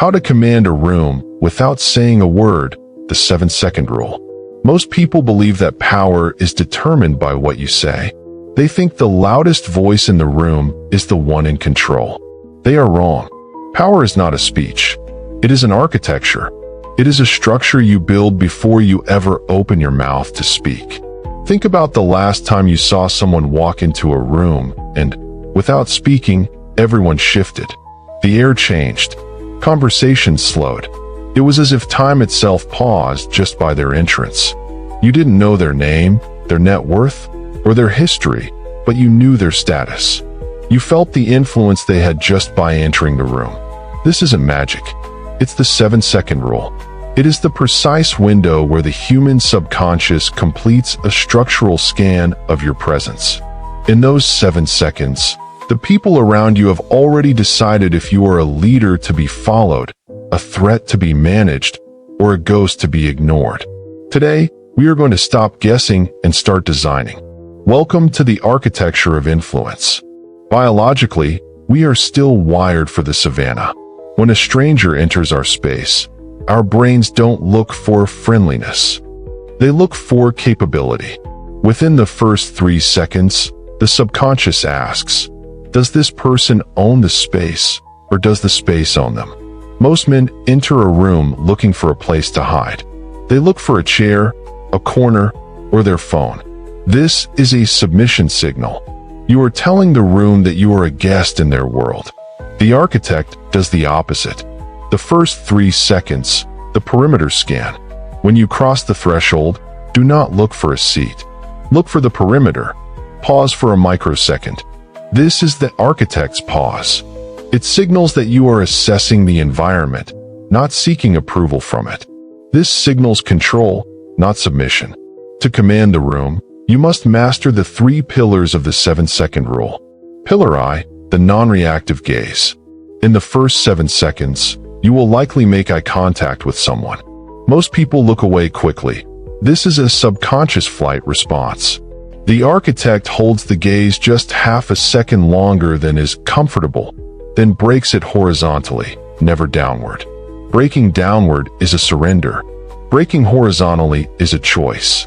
How to command a room without saying a word, the 7-second rule. Most people believe that power is determined by what you say. They think the loudest voice in the room is the one in control. They are wrong. Power is not a speech. It is an architecture. It is a structure you build before you ever open your mouth to speak. Think about the last time you saw someone walk into a room and, without speaking, everyone shifted. The air changed. Conversation slowed. It was as if time itself paused just by their entrance. You didn't know their name, their net worth, or their history, but you knew their status. You felt the influence they had just by entering the room. This isn't magic. It's the 7-second rule. It is the precise window where the human subconscious completes a structural scan of your presence. In those 7 seconds, the people around you have already decided if you are a leader to be followed, a threat to be managed, or a ghost to be ignored. Today, we are going to stop guessing and start designing. Welcome to the architecture of influence. Biologically, we are still wired for the savannah. When a stranger enters our space, our brains don't look for friendliness. They look for capability. Within the first 3 seconds, the subconscious asks, does this person own the space, or does the space own them? Most men enter a room looking for a place to hide. They look for a chair, a corner, or their phone. This is a submission signal. You are telling the room that you are a guest in their world. The architect does the opposite. The first 3 seconds, the perimeter scan. When you cross the threshold, do not look for a seat. Look for the perimeter. Pause for a microsecond. This is the architect's pause. It signals that you are assessing the environment, not seeking approval from it. This signals control, not submission. To command the room, you must master the 3 pillars of the 7-second rule. Pillar I, the non-reactive gaze. In the first 7 seconds, you will likely make eye contact with someone. Most people look away quickly. This is a subconscious flight response. The architect holds the gaze just half a second longer than is comfortable, then breaks it horizontally, never downward. Breaking downward is a surrender. Breaking horizontally is a choice.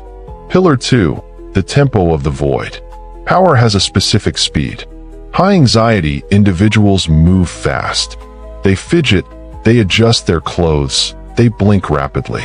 Pillar 2, the tempo of the void. Power has a specific speed. High anxiety individuals move fast. They fidget, they adjust their clothes, they blink rapidly.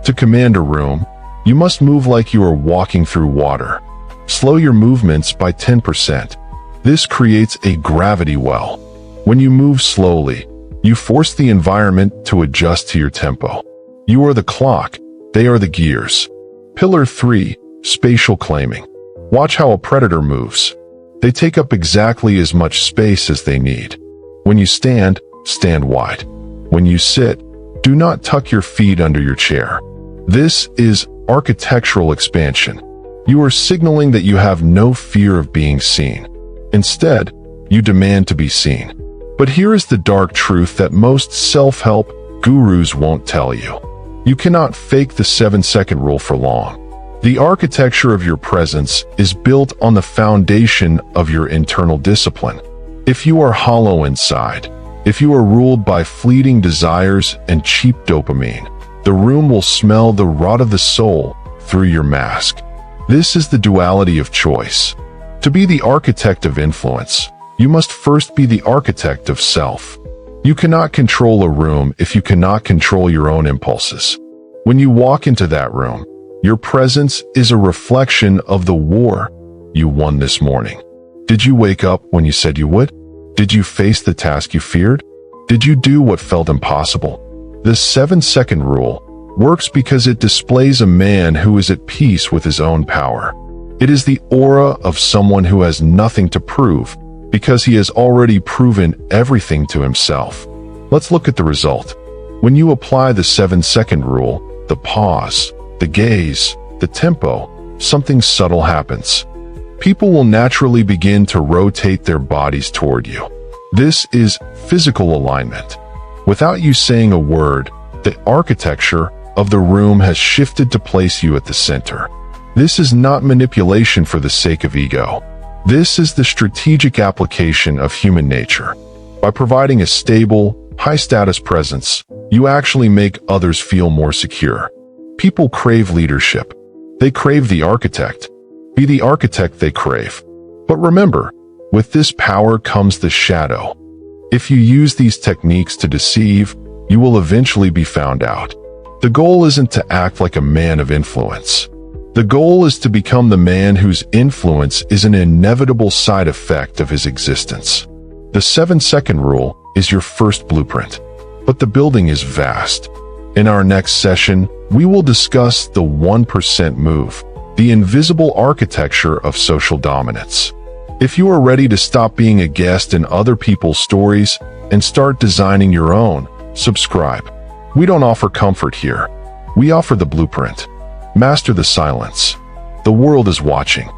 To command a room, you must move like you are walking through water. Slow your movements by 10%. This creates a gravity well. When you move slowly, you force the environment to adjust to your tempo. You are the clock, they are the gears. Pillar 3, spatial claiming. Watch how a predator moves. They take up exactly as much space as they need. When you stand, stand wide. When you sit, do not tuck your feet under your chair. This is architectural expansion. You are signaling that you have no fear of being seen. Instead, you demand to be seen. But here is the dark truth that most self-help gurus won't tell you. You cannot fake the 7-second rule for long. The architecture of your presence is built on the foundation of your internal discipline. If you are hollow inside, if you are ruled by fleeting desires and cheap dopamine, the room will smell the rot of the soul through your mask. This is the duality of choice. To be the architect of influence, you must first be the architect of self. You cannot control a room if you cannot control your own impulses. When you walk into that room, your presence is a reflection of the war you won this morning. Did you wake up when you said you would? Did you face the task you feared? Did you do what felt impossible? The 7-second rule works because it displays a man who is at peace with his own power. It is the aura of someone who has nothing to prove because he has already proven everything to himself. Let's look at the result. When you apply the 7-second rule, the pause, the gaze, the tempo, something subtle happens. People will naturally begin to rotate their bodies toward you. This is physical alignment. Without you saying a word, the architecture of the room has shifted to place you at the center. This is not manipulation for the sake of ego. This is the strategic application of human nature. By providing a stable, high-status presence. You actually make others feel more secure. People crave leadership. They crave the architect. Be the architect they crave. But remember, with this power comes the shadow. If you use these techniques to deceive, you will eventually be found out. The goal isn't to act like a man of influence. The goal is to become the man whose influence is an inevitable side effect of his existence. The 7-second rule is your first blueprint, but the building is vast. In our next session, we will discuss the 1% move, the invisible architecture of social dominance. If you are ready to stop being a guest in other people's stories and start designing your own, subscribe. We don't offer comfort here. We offer the blueprint. Master the silence. The world is watching.